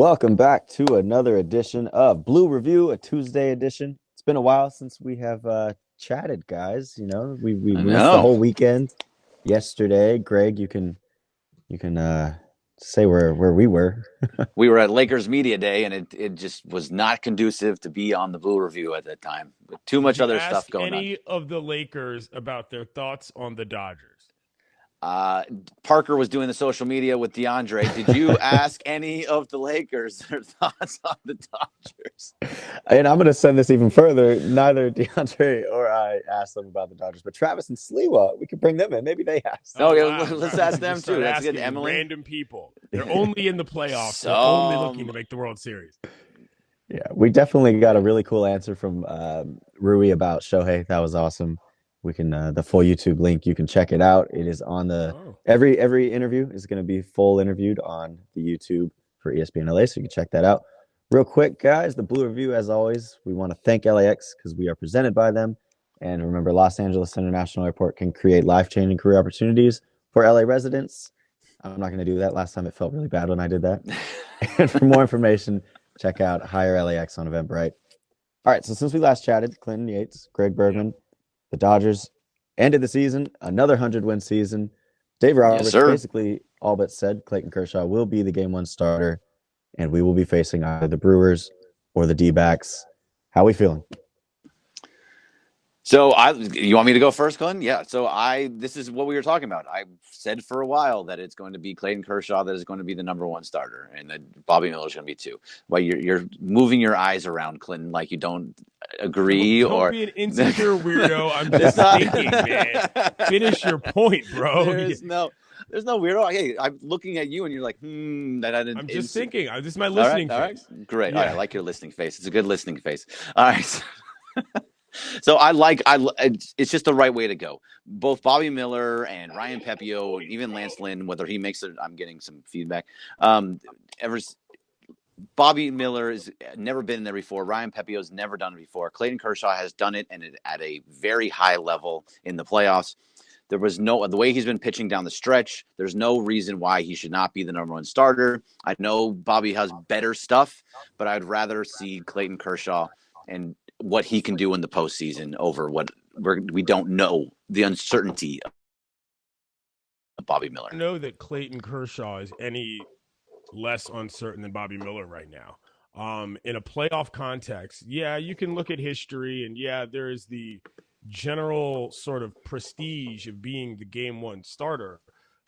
Welcome back to another edition of Blue Review, a Tuesday edition. It's been a while since we have chatted, guys. You know, we I missed the know. whole weekend yesterday. Greg, you can say where we were. We were at Lakers Media Day, and it just was not conducive to be on the Blue Review at that time. With too Did much you other ask stuff going on. any of the Lakers about their thoughts on the Dodgers? Parker was doing the social media with DeAndre. Did you ask any of the Lakers their thoughts on the Dodgers? And I'm going to send this even further. Neither DeAndre or I asked them about the Dodgers, but Travis and Sliwa, we could bring them in. Maybe they asked. Oh, yeah, wow. let's Wow. ask them Just too. start That's good, asking Emily. Random people. They're only in the playoffs. They're only looking to make the World Series. Yeah, we definitely got a really cool answer from Rui about Shohei. That was awesome. We can the full YouTube link. You can check it out. It is on the every interview is going to be full interviewed on the YouTube for ESPN LA, so you can check that out. Real quick, guys, the Blue Review, as always, we want to thank LAX because we are presented by them. And remember, Los Angeles International Airport can create life-changing career opportunities for LA residents. I'm not going to do that. Last time it felt really bad when I did that. And for more information, check out Hire LAX on Eventbrite. All right, so since we last chatted, Clinton Yates, Greg Bergman, the Dodgers ended the season, another 100-win season. Dave Roberts basically all but said Clayton Kershaw will be the Game 1 starter, and we will be facing either the Brewers or the Dbacks. How are we feeling? So you want me to go first, Glenn? Yeah. So this is what we were talking about. I said for a while that it's going to be Clayton Kershaw that is going to be the number one starter, and that Bobby Miller is going to be two. Well, you're moving your eyes around, Clinton, like you don't agree don't be an insecure weirdo. I'm just thinking, man. Finish your point, bro. There's no weirdo. Hey, I'm looking at you, and you're like, That I didn't. I'm just thinking. This is my listening face. All right. Great. Yeah. All right, I like your listening face. It's a good listening face. All right. So it's just the right way to go. Both Bobby Miller and Ryan Pepio, and even Lance Lynn, whether he makes it, I'm getting some feedback. Bobby Miller has never been there before. Ryan Pepio's never done it before. Clayton Kershaw has done it, and at a very high level in the playoffs. There was the way he's been pitching down the stretch, there's no reason why he should not be the number one starter. I know Bobby has better stuff, but I'd rather see Clayton Kershaw and what he can do in the postseason over what we don't know, the uncertainty of Bobby Miller. I know that Clayton Kershaw is any less uncertain than Bobby Miller right now. In a playoff context, yeah, you can look at history, and yeah, there is the general sort of prestige of being the Game 1 starter.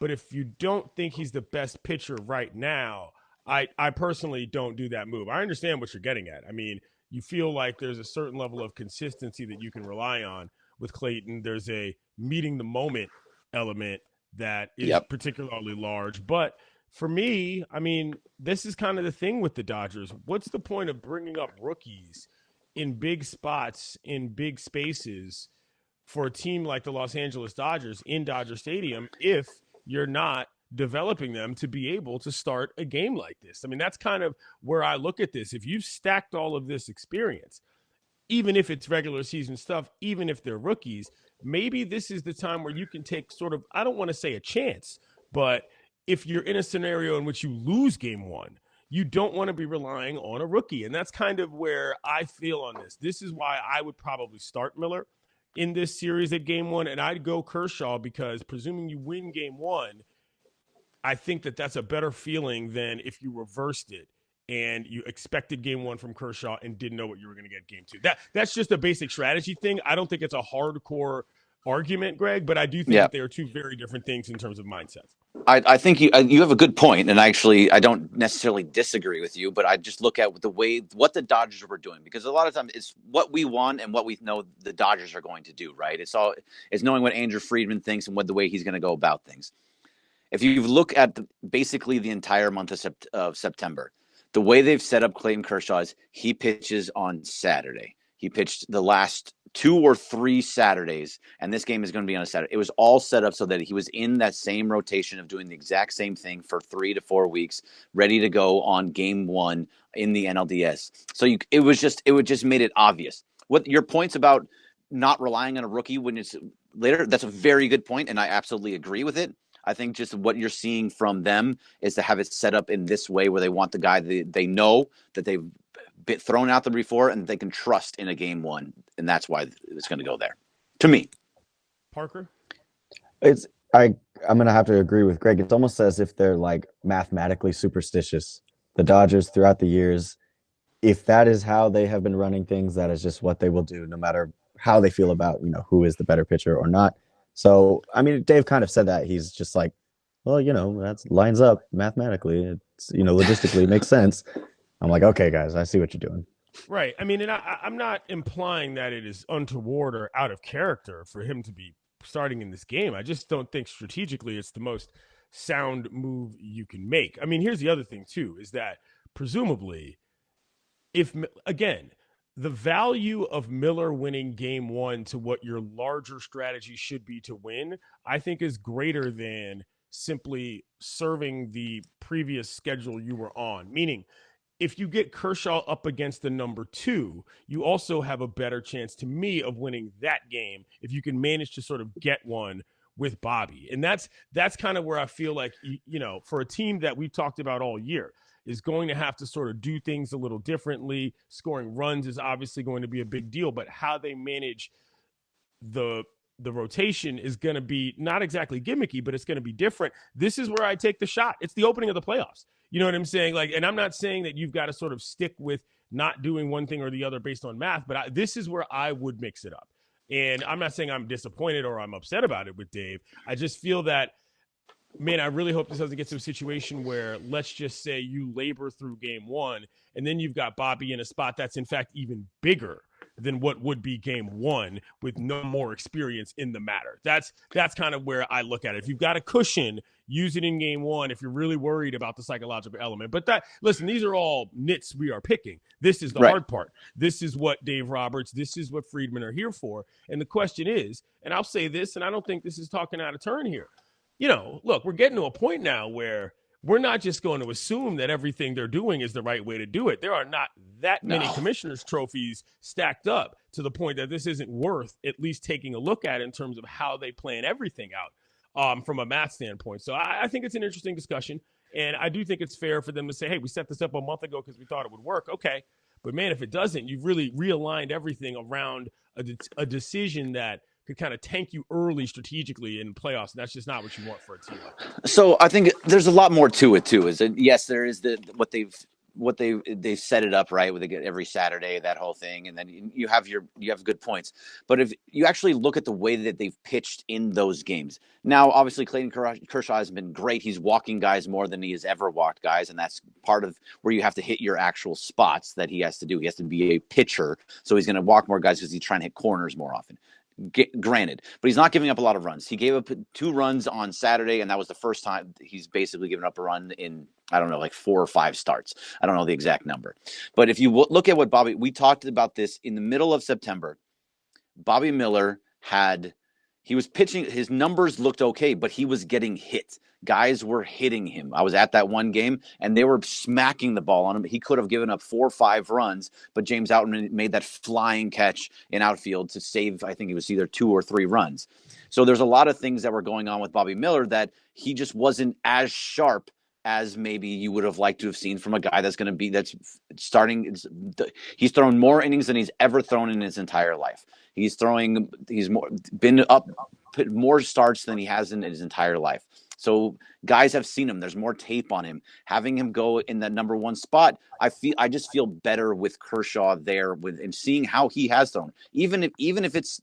But if you don't think he's the best pitcher right now, I personally don't do that move. I understand what you're getting at. I mean, you feel like there's a certain level of consistency that you can rely on with Clayton. There's a meeting the moment element that is particularly large. But for me, I mean, this is kind of the thing with the Dodgers. What's the point of bringing up rookies in big spots, in big spaces for a team like the Los Angeles Dodgers in Dodger Stadium if you're not developing them to be able to start a game like this? I mean, that's kind of where I look at this. If you've stacked all of this experience, even if it's regular season stuff, even if they're rookies, maybe this is the time where you can take sort of, I don't want to say a chance, but if you're in a scenario in which you lose Game 1, you don't want to be relying on a rookie. And that's kind of where I feel on this. This is why I would probably start Miller in this series at Game 1, and I'd go Kershaw because presuming you win Game 1, I think that that's a better feeling than if you reversed it and you expected Game 1 from Kershaw and didn't know what you were going to get Game 2. That's just a basic strategy thing. I don't think it's a hardcore argument, Greg, but I do think that they are two very different things in terms of mindsets. I think you have a good point, and actually I don't necessarily disagree with you, but I just look at what the Dodgers were doing, because a lot of times it's what we want and what we know the Dodgers are going to do, right? It's knowing what Andrew Friedman thinks and what the way he's going to go about things. If you look at basically the entire month of September, the way they've set up Clayton Kershaw is he pitches on Saturday. He pitched the last 2 or 3 Saturdays, and this game is going to be on a Saturday. It was all set up so that he was in that same rotation of doing the exact same thing for 3 to 4 weeks, ready to go on Game 1 in the NLDS. So it just made it obvious. What your points about not relying on a rookie when it's later, that's a very good point, and I absolutely agree with it. I think just what you're seeing from them is to have it set up in this way where they want the guy they know that they've been thrown out there before and they can trust in a game one. And that's why it's going to go there, to me. Parker? I'm going to have to agree with Greg. It's almost as if they're like mathematically superstitious. The Dodgers throughout the years, if that is how they have been running things, that is just what they will do, no matter how they feel about, who is the better pitcher or not. So, I mean, Dave kind of said that. He's just like, well, that lines up mathematically. It's, logistically it makes sense. I'm like, okay, guys, I see what you're doing. Right. I mean, and I'm not implying that it is untoward or out of character for him to be starting in this game. I just don't think strategically it's the most sound move you can make. I mean, here's the other thing, too, is that presumably, again, the value of Miller winning game one to what your larger strategy should be to win, I think is greater than simply serving the previous schedule you were on. Meaning, if you get Kershaw up against the number 2, you also have a better chance, to me, of winning that game if you can manage to sort of get one with Bobby. And that's kind of where I feel like, for a team that we've talked about all year, is going to have to sort of do things a little differently. Scoring runs is obviously going to be a big deal, but how they manage the rotation is going to be not exactly gimmicky, but it's going to be different. This is where I take the shot. It's the opening of the playoffs. You know what I'm saying? Like, and I'm not saying that you've got to sort of stick with not doing one thing or the other based on math, but this is where I would mix it up. And I'm not saying I'm disappointed or I'm upset about it with Dave. I just feel that, man, I really hope this doesn't get to a situation where, let's just say, you labor through game one, and then you've got Bobby in a spot that's, in fact, even bigger than what would be game one with no more experience in the matter. That's kind of where I look at it. If you've got a cushion, use it in game one if you're really worried about the psychological element. But listen, these are all nits we are picking. This is the hard part. This is what Dave Roberts, this is what Friedman are here for. And the question is, and I'll say this, and I don't think this is talking out of turn here, look, we're getting to a point now where we're not just going to assume that everything they're doing is the right way to do it. There are not that many commissioners' trophies stacked up to the point that this isn't worth at least taking a look at in terms of how they plan everything out from a math standpoint. So I think it's an interesting discussion, and I do think it's fair for them to say, hey, we set this up a month ago because we thought it would work. Okay, but, man, if it doesn't, you've really realigned everything around a decision that could kind of tank you early strategically in playoffs, and that's just not what you want for a team like that. So I think there's a lot more to it too. Is that, yes, there is what they've set it up right with every Saturday, that whole thing, and then you have good points. But if you actually look at the way that they've pitched in those games, now obviously Clayton Kershaw has been great. He's walking guys more than he has ever walked guys, and that's part of where you have to hit your actual spots that he has to do. He has to be a pitcher, so he's going to walk more guys because he's trying to hit corners more often. Granted, but he's not giving up a lot of runs. He gave up 2 runs on Saturday, and that was the first time he's basically given up a run in, I don't know, like 4 or 5 starts. I don't know the exact number. But if you look at what we talked about this in the middle of September. Bobby Miller he was pitching, his numbers looked okay, but he was getting hit. Guys were hitting him. I was at that one game, and they were smacking the ball on him. He could have given up 4 or 5 runs, but James Outman made that flying catch in outfield to save, I think it was either 2 or 3 runs. So there's a lot of things that were going on with Bobby Miller that he just wasn't as sharp as maybe you would have liked to have seen from a guy that's starting. He's thrown more innings than he's ever thrown in his entire life. He's been up more starts than he has in his entire life. So guys have seen him. There's more tape on him. Having him go in that number 1 spot, I just feel better with Kershaw there with him, seeing how he has thrown. Even if it's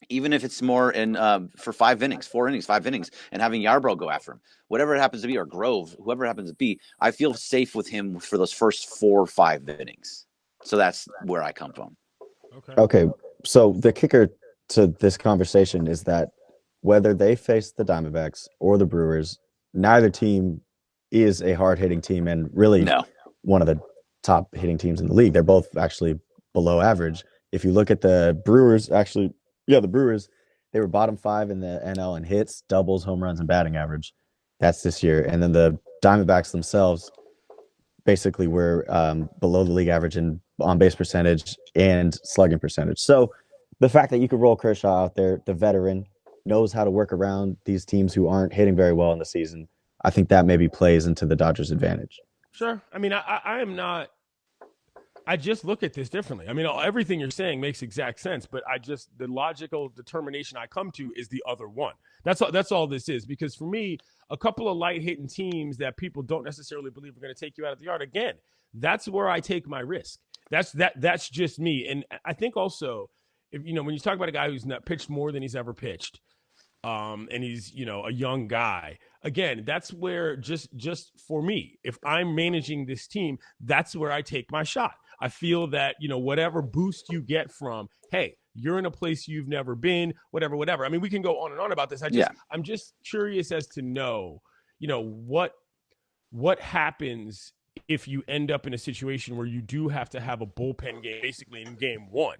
even if it's more in for 5 innings, 4 innings, 5 innings, and having Yarbrough go after him, whatever it happens to be, or Grove, whoever it happens to be, I feel safe with him for those first 4 or 5 innings. So that's where I come from. Okay. So the kicker to this conversation is that whether they face the Diamondbacks or the Brewers, neither team is a hard-hitting team and really one of the top hitting teams in the league. They're both actually below average. If you look at the Brewers, the Brewers, they were bottom 5 in the NL in hits, doubles, home runs, and batting average. That's this year. And then the Diamondbacks themselves basically were below the league average in on-base percentage and slugging percentage. So the fact that you could roll Kershaw out there, the veteran, knows how to work around these teams who aren't hitting very well in the season. I think that maybe plays into the Dodgers' advantage. Sure. I mean, I am not. I just look at this differently. I mean, everything you're saying makes exact sense, but the logical determination I come to is the other one. That's all this is. Because for me, a couple of light hitting teams that people don't necessarily believe are going to take you out of the yard, again, that's where I take my risk. That's just me. And I think also, if when you talk about a guy who's not pitched more than he's ever pitched, and he's a young guy, again, that's where just for me, if I'm managing this team, that's where I take my shot. I feel that whatever boost you get from, hey, you're in a place you've never been, whatever. I mean, we can go on and on about this. I'm just curious as to know what happens if you end up in a situation where you do have to have a bullpen game basically in game one,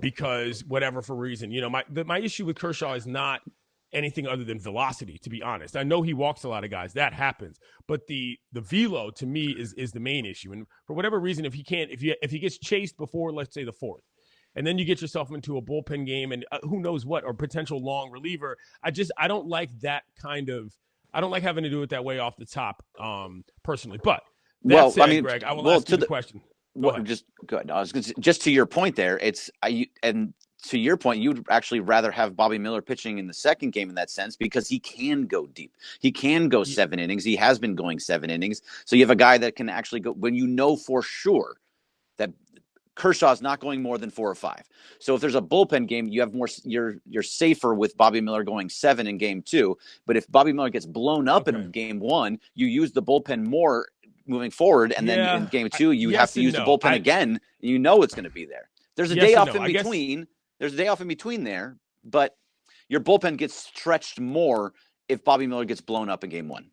because whatever for reason, my issue with Kershaw is not anything other than velocity, to be honest. I know he walks a lot of guys. That happens. But the velo to me is the main issue. And for whatever reason, if he gets chased before, let's say, the fourth, and then you get yourself into a bullpen game and who knows what, or potential long reliever, I don't like that I don't like having to do it that way off the top, personally. But that said, Greg, I will ask you the question. Just good. Just to your point there, to your point, you'd actually rather have Bobby Miller pitching in the second game in that sense, because he can go deep. He can go 7 innings. He has been going 7 innings. So you have a guy that can actually go when for sure that Kershaw's not going more than 4 or 5. So if there's a bullpen game, you have more. You're safer with Bobby Miller going 7 in game 2. But if Bobby Miller gets blown up in game 1, you use the bullpen more moving forward, and then in game 2 you have to use the bullpen again. It's going to be there. There's a day off in between. There's a day off in between there, but your bullpen gets stretched more if Bobby Miller gets blown up in game 1.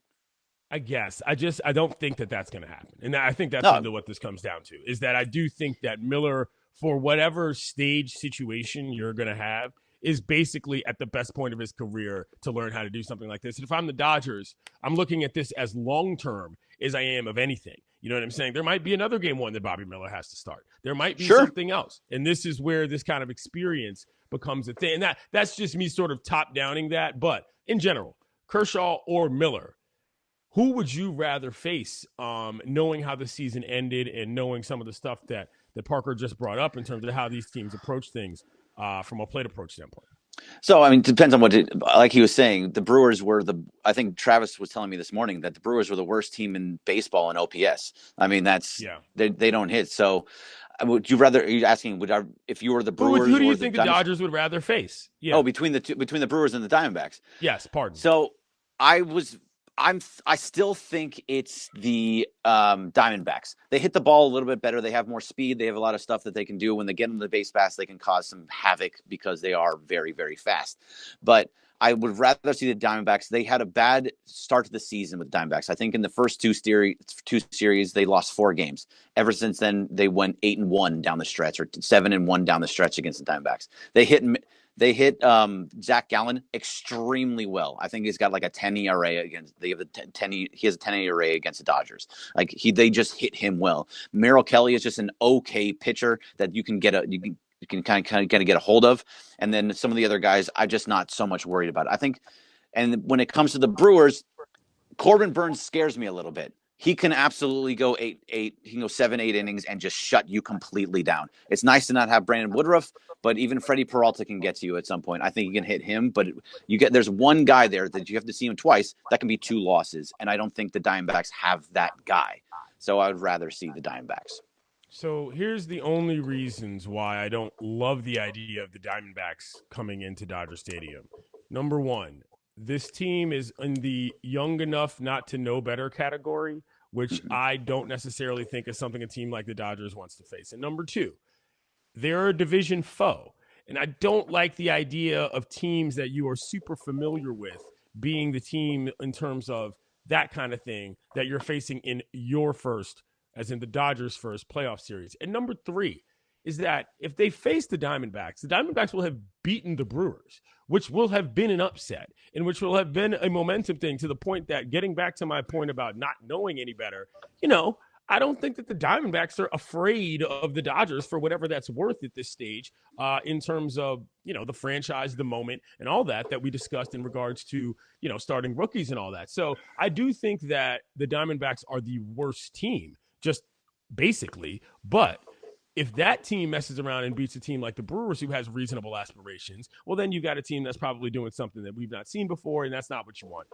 I guess. I don't think that that's going to happen. And I think that's really what this comes down to, is that I do think that Miller, for whatever stage situation you're going to have, is basically at the best point of his career to learn how to do something like this. And if I'm the Dodgers, I'm looking at this as long-term as I am of anything. You know what I'm saying? There might be another game 1 that Bobby Miller has to start. There might be something else. And this is where this kind of experience becomes a thing. And that's just me sort of top-downing that. But in general, Kershaw or Miller, who would you rather face, knowing how the season ended and knowing some of the stuff that Parker just brought up in terms of how these teams approach things from a plate approach standpoint? So, I mean, it depends on like he was saying, the Brewers were I think Travis was telling me this morning that the Brewers were the worst team in baseball in OPS. I mean, they don't hit. So would you rather, are you asking, if you were the Brewers? Who do you think the Dodgers would rather face? Yeah. Oh, between the Brewers and the Diamondbacks. Yes. Pardon. So I still think it's the Diamondbacks. They hit the ball a little bit better. They have more speed. They have a lot of stuff that they can do. When they get into the base pass, they can cause some havoc because they are very, very fast. But I would rather see the Diamondbacks. They had a bad start to the season with the Diamondbacks. I think in the first two series, they lost 4 games. Ever since then, they went 8-1 down the stretch, or 7-1 down the stretch against the Diamondbacks. They hit Zach Gallen extremely well. I think he's got like a 10 ERA against. He has a 10 ERA against the Dodgers. Like they just hit him well. Merrill Kelly is just an okay pitcher that you can kind of get a hold of. And then some of the other guys, I'm just not so much worried about. I think, and when it comes to the Brewers, Corbin Burns scares me a little bit. He can absolutely go 8. He can go 7, 8 innings and just shut you completely down. It's nice to not have Brandon Woodruff, but even Freddie Peralta can get to you at some point. I think you can hit him, but there's one guy there that you have to see him twice. That can be 2 losses, and I don't think the Diamondbacks have that guy. So I would rather see the Diamondbacks. So here's the only reasons why I don't love the idea of the Diamondbacks coming into Dodger Stadium. Number one, this team is in the young enough not to know better category, which I don't necessarily think is something a team like the Dodgers wants to face. And number two, they're a division foe. And I don't like the idea of teams that you are super familiar with being the team in terms of that kind of thing that you're facing in your first, as in the Dodgers' first playoff series. And number three is that if they face the Diamondbacks will have beaten the Brewers, which will have been an upset and which will have been a momentum thing, to the point that, getting back to my point about not knowing any better, I don't think that the Diamondbacks are afraid of the Dodgers for whatever that's worth at this stage, in terms of, the franchise, the moment, and all that we discussed in regards to, starting rookies and all that. So I do think that the Diamondbacks are the worst team, just basically. But if that team messes around and beats a team like the Brewers, who has reasonable aspirations, well, then you got a team that's probably doing something that we've not seen before, and that's not what you want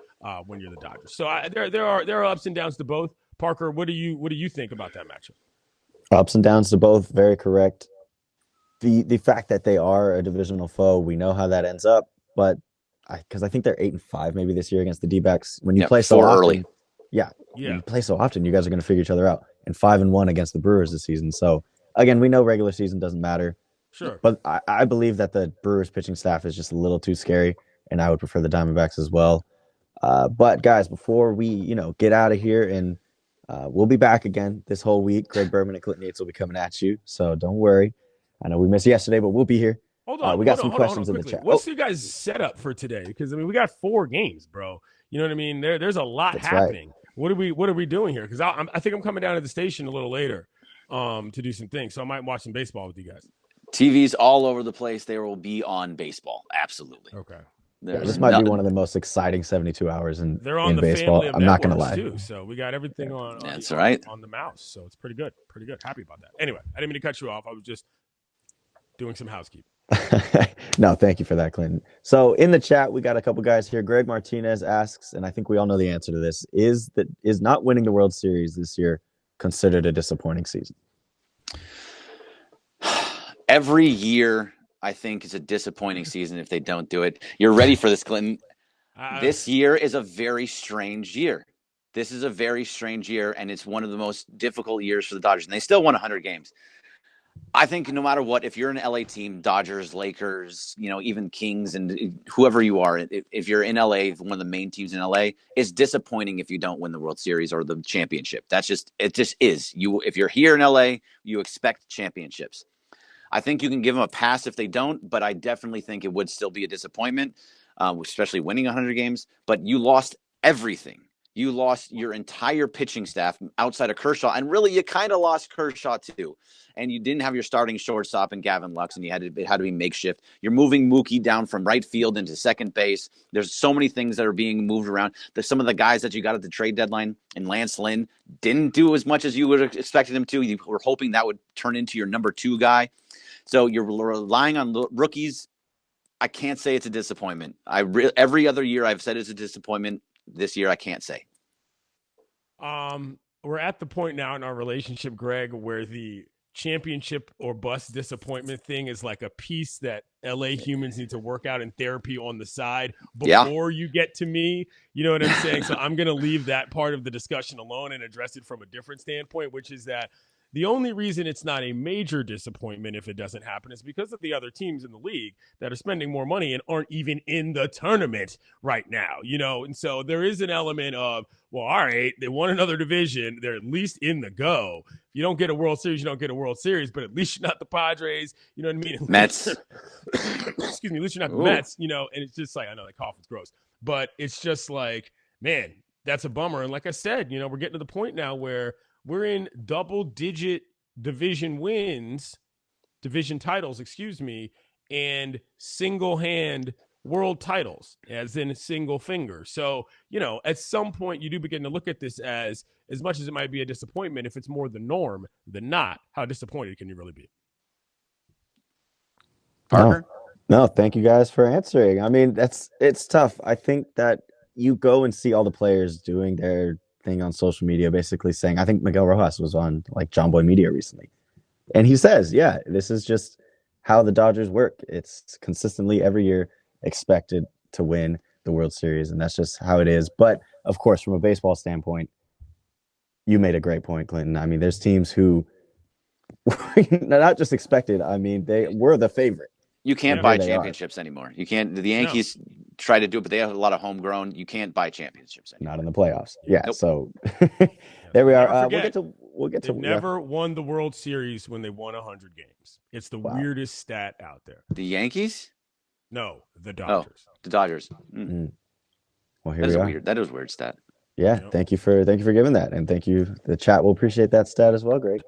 when you're the Dodgers. So there are ups and downs to both. Parker, what do you think about that matchup? Ups and downs to both. Very correct. The fact that they are a divisional foe, we know how that ends up, but because I think they're 8-5 maybe this year against the Dbacks. When you play so often, early. When you play so often, you guys are going to figure each other out. And 5-1 against the Brewers this season. So again, we know regular season doesn't matter. Sure. But I believe that the Brewers pitching staff is just a little too scary, and I would prefer the Diamondbacks as well. But guys, before we get out of here, and we'll be back again this whole week. Craig Berman and Clinton Yates will be coming at you, so don't worry. I know we missed yesterday, but we'll be here. Hold on. We got some questions in the chat. What's your guys' setup for today? Because we got 4 games, bro. You know what I mean? There's a lot happening. Right. What are we doing here? Because I think I'm coming down to the station a little later to do some things, so I might watch some baseball with you guys. TV's all over the place. They will be on baseball. Absolutely. Okay. This might be one of the most exciting 72 hours in baseball. I'm not going to lie. Too, so we got everything on the mouse. So it's pretty good. Pretty good. Happy about that. Anyway, I didn't mean to cut you off. I was just doing some housekeeping. No, thank you for that, Clinton. So in the chat, we got a couple guys here. Greg Martinez asks, and I think we all know the answer to this, is not winning the World Series this year considered a disappointing season? Every year, I think, is a disappointing season if they don't do it. You're ready for this, Clinton. This year is a very strange year. This is a very strange year, and it's one of the most difficult years for the Dodgers. And they still won 100 games. I think no matter what, if you're an LA team, Dodgers, Lakers, even Kings and whoever you are, if you're in LA, one of the main teams in LA, it's disappointing if you don't win the World Series or the championship. It just is. If you're here in LA, you expect championships. I think you can give them a pass if they don't, but I definitely think it would still be a disappointment, especially winning 100 games. But you lost everything. You lost your entire pitching staff outside of Kershaw, and really you kind of lost Kershaw too. And you didn't have your starting shortstop in Gavin Lux, and it had to be makeshift. You're moving Mookie down from right field into second base. There's so many things that are being moved around. Some of the guys that you got at the trade deadline, and Lance Lynn didn't do as much as you would have expected him to. You were hoping that would turn into your number 2 guy. So you're relying on rookies. I can't say it's a disappointment. Every other year I've said it's a disappointment. This year I can't say. We're at the point now in our relationship, Greg, where the championship or bust disappointment thing is like a piece that LA humans need to work out in therapy on the side before you get to me. You know what I'm saying? So I'm going to leave that part of the discussion alone and address it from a different standpoint, which is that the only reason it's not a major disappointment if it doesn't happen is because of the other teams in the league that are spending more money and aren't even in the tournament right now, And so there is an element of, well, all right, they won another division. They're at least in the go. If you don't get a World Series, you don't get a World Series, but at least you're not the Padres. You know what I mean? Mets. Excuse me. At least you're not the Mets, and it's just like, I know that cough is gross, but it's just like, man, that's a bummer. And like I said, we're getting to the point now where we're in double-digit division titles, and single-hand world titles, as in single finger. So, at some point, you do begin to look at this as much as it might be a disappointment, if it's more the norm than not, how disappointed can you really be? Parker? No, thank you guys for answering. I mean, it's tough. I think that you go and see all the players doing their thing on social media, basically saying, I think Miguel Rojas was on like John Boy Media recently, and he says, yeah, this is just how the Dodgers work. It's consistently every year expected to win the World Series, and that's just how it is. But of course, from a baseball standpoint, you made a great point, Clinton. I mean, there's teams who not just expected, I mean, they were the favorite. You can't buy championships anymore. You can't. The Yankees try to do it, but they have a lot of homegrown. You can't buy championships anymore. Not in the playoffs. Yeah. Nope. So there we are. We'll get to. They've never won the World Series when they won 100 games. It's the weirdest stat out there. The Yankees? No, the Dodgers. Oh, the Dodgers. Well, here we are. Weird. That is a weird stat. Yeah, thank you for giving that, and thank you. The chat will appreciate that stat as well, Greg,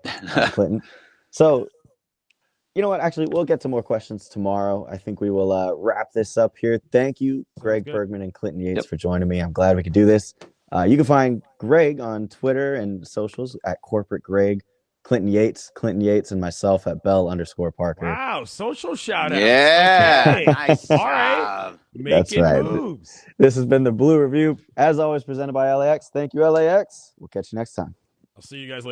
Clinton. So, you know what? Actually, we'll get to more questions tomorrow. I think we will wrap this up here. Thank you, Greg Bergman and Clinton Yates, for joining me. I'm glad we could do this. You can find Greg on Twitter and socials at Corporate Greg, Clinton Yates, and myself at Bell_Parker. Wow, social shout outs. Yeah, okay. nice All job. right. That's right. Moves. This has been the Blue Review, as always, presented by LAX. Thank you, LAX. We'll catch you next time. I'll see you guys later.